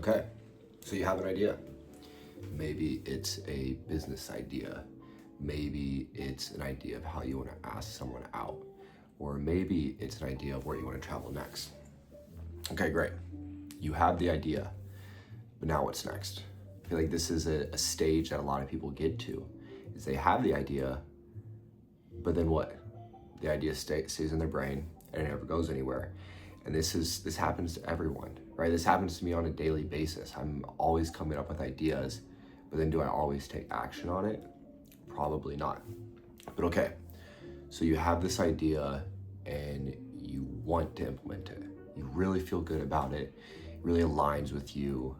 Okay, so you have an idea. Maybe it's a business idea. Maybe it's an idea of how you want to ask someone out. Or maybe it's an idea of where you want to travel next. Okay, great. You have the idea, but now what's next? I feel like this is a stage that a lot of people get to, is they have the idea, but then what? The idea stays in their brain and it never goes anywhere. And this happens to everyone, right? This happens to me on a daily basis. I'm always coming up with ideas, but then do I always take action on it? Probably not. But okay, so you have this idea and you want to implement it. You really feel good about it. It really aligns with you.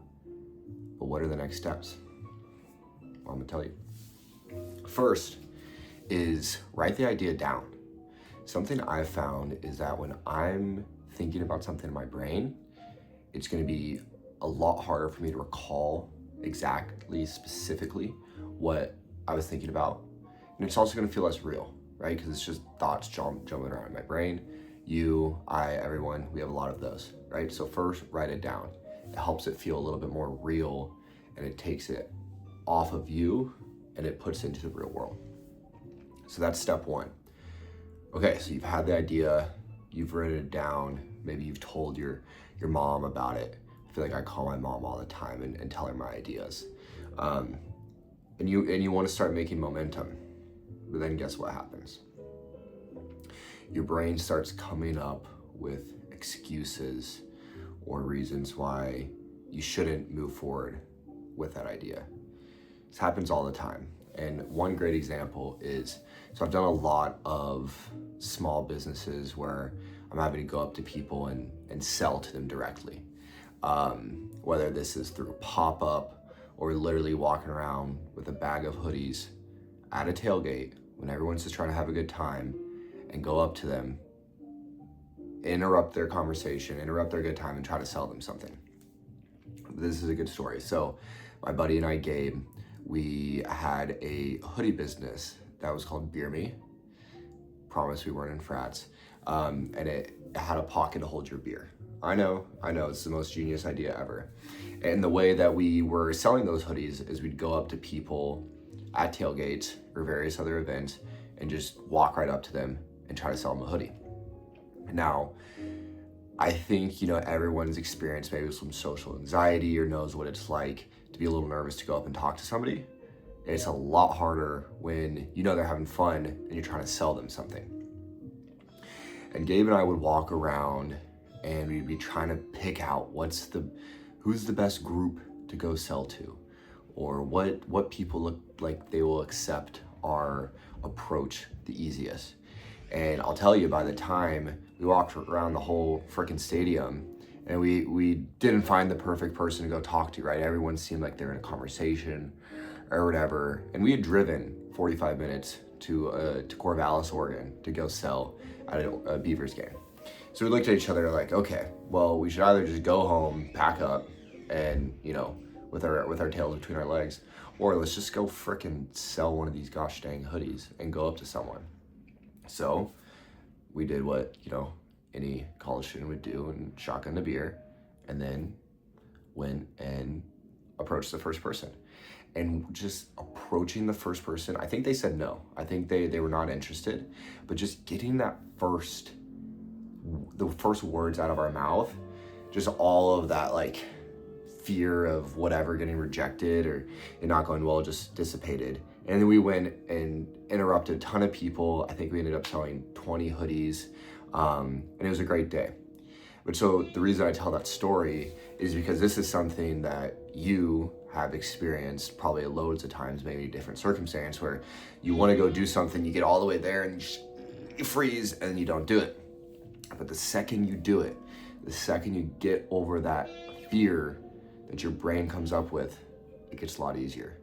But what are the next steps? Well, I'm gonna tell you. First is write the idea down. Something I've found is that when I'm thinking about something in my brain, it's gonna be a lot harder for me to recall exactly, specifically what I was thinking about. And it's also gonna feel less real, right? Because it's just thoughts jumping around in my brain. You, I, everyone, we have a lot of those, right? So first, write it down. It helps it feel a little bit more real, and it takes it off of you and it puts it into the real world. So that's step one. Okay, so you've had the idea, you've written it down, maybe you've told your mom about it. I feel like I call my mom all the time and tell her my ideas. And you want to start making momentum, but then guess what happens? Your brain starts coming up with excuses or reasons why you shouldn't move forward with that idea. This happens all the time. And one great example is, so I've done a lot of small businesses where I'm having to go up to people and sell to them directly. Whether this is through a pop-up or literally walking around with a bag of hoodies at a tailgate when everyone's just trying to have a good time, and go up to them, interrupt their conversation, interrupt their good time, and try to sell them something. This is a good story. So my buddy and I, Gabe, we had a hoodie business that was called Beer Me. Promise we weren't in frats. And it had a pocket to hold your beer. I know, it's the most genius idea ever. And the way that we were selling those hoodies is we'd go up to people at tailgates or various other events and just walk right up to them and try to sell them a hoodie. Now, I think, everyone's experienced maybe some social anxiety or knows what it's like to be a little nervous to go up and talk to somebody. It's a lot harder when they're having fun and you're trying to sell them something. And Gabe and I would walk around and we'd be trying to pick out who's the best group to go sell to, or what people look like they will accept our approach the easiest. And I'll tell you, by the time we walked around the whole freaking stadium and we didn't find the perfect person to go talk to, right? Everyone seemed like they were in a conversation or whatever. And we had driven 45 minutes to Corvallis, Oregon to go sell at a Beavers game. So we looked at each other like, okay, well, we should either just go home, pack up, and, with our tails between our legs, or let's just go frickin' sell one of these gosh dang hoodies and go up to someone. So we did what, any college student would do and shotgun the beer, and then went and approached the first person. And just approaching the first person, I think they said no. I think they were not interested, but just getting the first words out of our mouth, just all of that fear of whatever getting rejected or it not going well just dissipated. And then we went and interrupted a ton of people. I think we ended up selling 20 hoodies, and it was a great day. But so the reason I tell that story is because this is something that you have experienced probably loads of times, maybe a different circumstance, where you want to go do something, you get all the way there and you freeze and you don't do it. But the second you do it, the second you get over that fear that your brain comes up with, it gets a lot easier.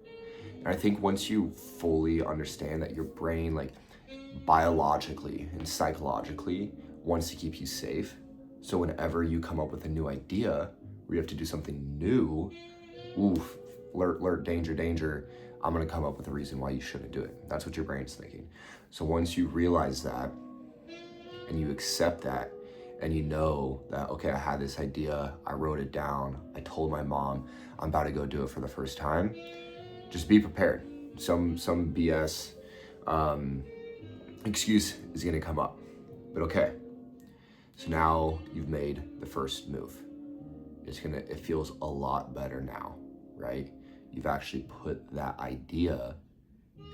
And I think once you fully understand that your brain, biologically and psychologically, wants to keep you safe, so whenever you come up with a new idea where you have to do something new, alert, danger, I'm gonna come up with a reason why you shouldn't do it. That's what your brain's thinking. So once you realize that and you accept that and you know that, okay, I had this idea, I wrote it down, I told my mom I'm about to go do it for the first time, just be prepared. Some BS excuse is gonna come up, but okay. So now you've made the first move. It feels a lot better now, right? You've actually put that idea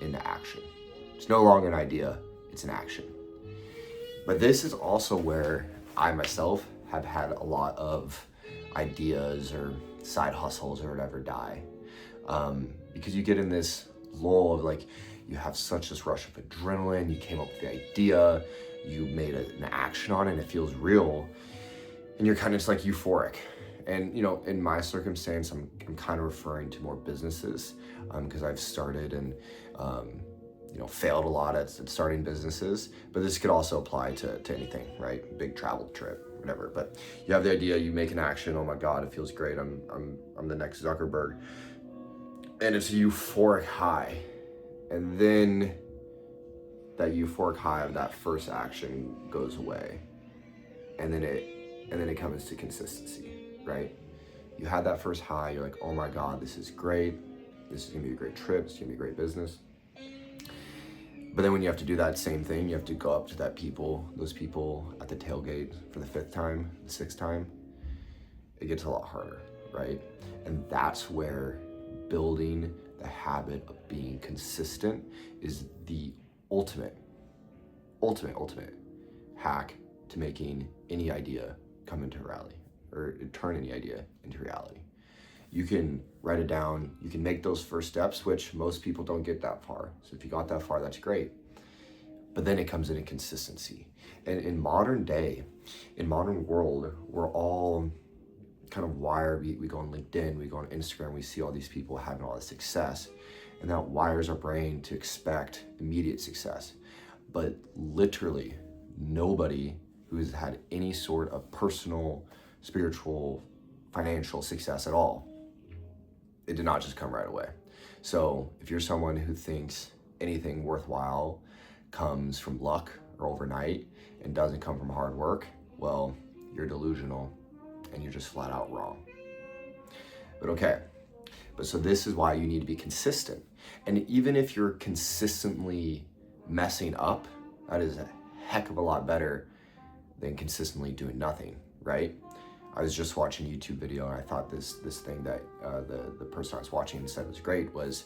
into action. It's no longer an idea, it's an action. But this is also where I myself have had a lot of ideas or side hustles or whatever die. Because you get in this lull of like, you have such this rush of adrenaline, you came up with the idea, you made an action on it, and it feels real, and you're kind of just like euphoric. And in my circumstance, I'm kind of referring to more businesses, because I've started and failed a lot at starting businesses, but this could also apply to anything, right? Big travel trip, whatever. But you have the idea, you make an action, oh my God, it feels great, I'm the next Zuckerberg. And it's a euphoric high. And then that euphoric high of that first action goes away. And then it comes to consistency, right? You had that first high, you're like, oh my God, this is great. This is gonna be a great trip, it's gonna be a great business. But then when you have to do that same thing, you have to go up to those people at the tailgate for the 5th time, the 6th time, it gets a lot harder, right? And that's where building the habit of being consistent is the ultimate hack to making any idea come into reality, or turn any idea into reality. You can write it down, you can make those first steps, which most people don't get that far. So if you got that far, that's great. But then it comes into consistency. And in modern world, we're all kind of wired. We go on LinkedIn, we go on Instagram, we see all these people having all this success, and that wires our brain to expect immediate success. But literally nobody who's had any sort of personal, spiritual, financial success at all, it did not just come right away. So if you're someone who thinks anything worthwhile comes from luck or overnight and doesn't come from hard work, well, you're delusional and you're just flat out wrong. But so this is why you need to be consistent. And even if you're consistently messing up, that is a heck of a lot better than consistently doing nothing, right? I was just watching a YouTube video, and I thought this thing that the person I was watching said was great was,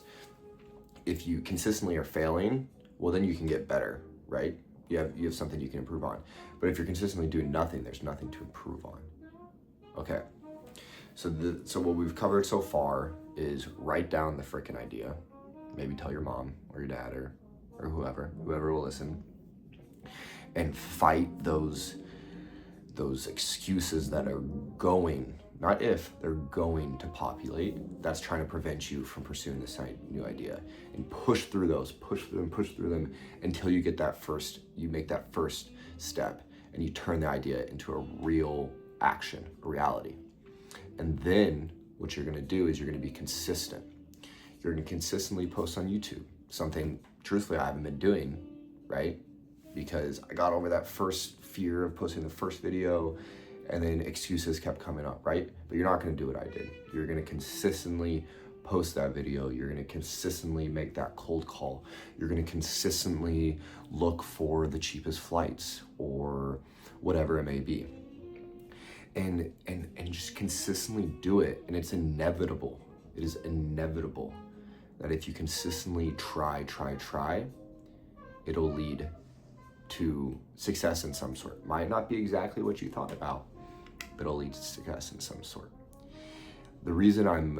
if you consistently are failing, well, then you can get better, right? You have something you can improve on. But if you're consistently doing nothing, there's nothing to improve on. Okay, so what we've covered so far is write down the freaking idea. Maybe tell your mom or your dad or whoever will listen, and fight those excuses that are going, not if, they're going to populate, that's trying to prevent you from pursuing this new idea. And push through them until you get you make that first step, and you turn the idea into a real action, a reality. And then what you're gonna do is you're gonna be consistent. You're gonna consistently post on YouTube, something truthfully I haven't been doing, right? Because I got over that first fear of posting the first video, and then excuses kept coming up, right? But you're not gonna do what I did. You're gonna consistently post that video. You're gonna consistently make that cold call. You're gonna consistently look for the cheapest flights or whatever it may be. And just consistently do it. And it's inevitable. It is inevitable that if you consistently try, it'll lead to success in some sort. Might not be exactly what you thought about, but it'll lead to success in some sort. The reason I'm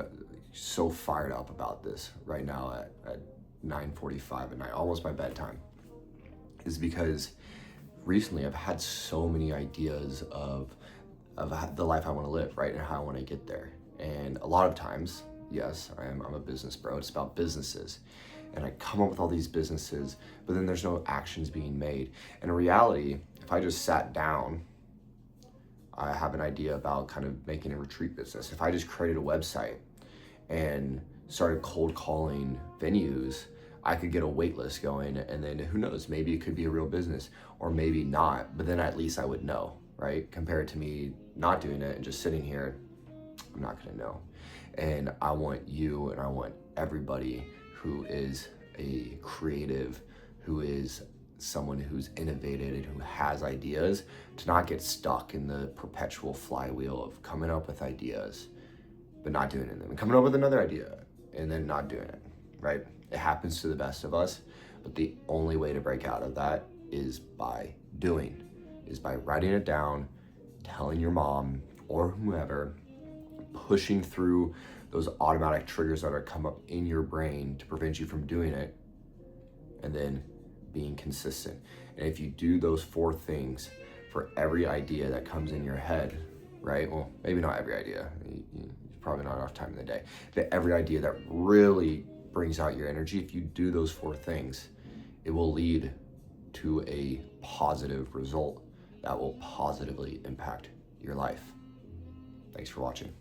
so fired up about this right now at 9:45 at night, almost my bedtime, is because recently I've had so many ideas of the life I want to live, right? And how I want to get there. And a lot of times, yes, I'm a business bro. It's about businesses. And I come up with all these businesses, but then there's no actions being made. And in reality, if I just sat down, I have an idea about kind of making a retreat business. If I just created a website and started cold calling venues, I could get a wait list going, and then who knows, maybe it could be a real business or maybe not, but then at least I would know, right? Compared to me not doing it and just sitting here, I'm not gonna know. And I want you and I want everybody who is a creative, who is someone who's innovated and who has ideas, to not get stuck in the perpetual flywheel of coming up with ideas but not doing it, and coming up with another idea and then not doing it, right? It happens to the best of us, but the only way to break out of that is by doing, is by writing it down, telling your mom or whoever, pushing through those automatic triggers that are come up in your brain to prevent you from doing it, and then being consistent. And if you do those 4 things for every idea that comes in your head, right? Well, maybe not every idea. Probably not enough time in the day. But every idea that really brings out your energy, if you do those 4 things, it will lead to a positive result that will positively impact your life. Thanks for watching.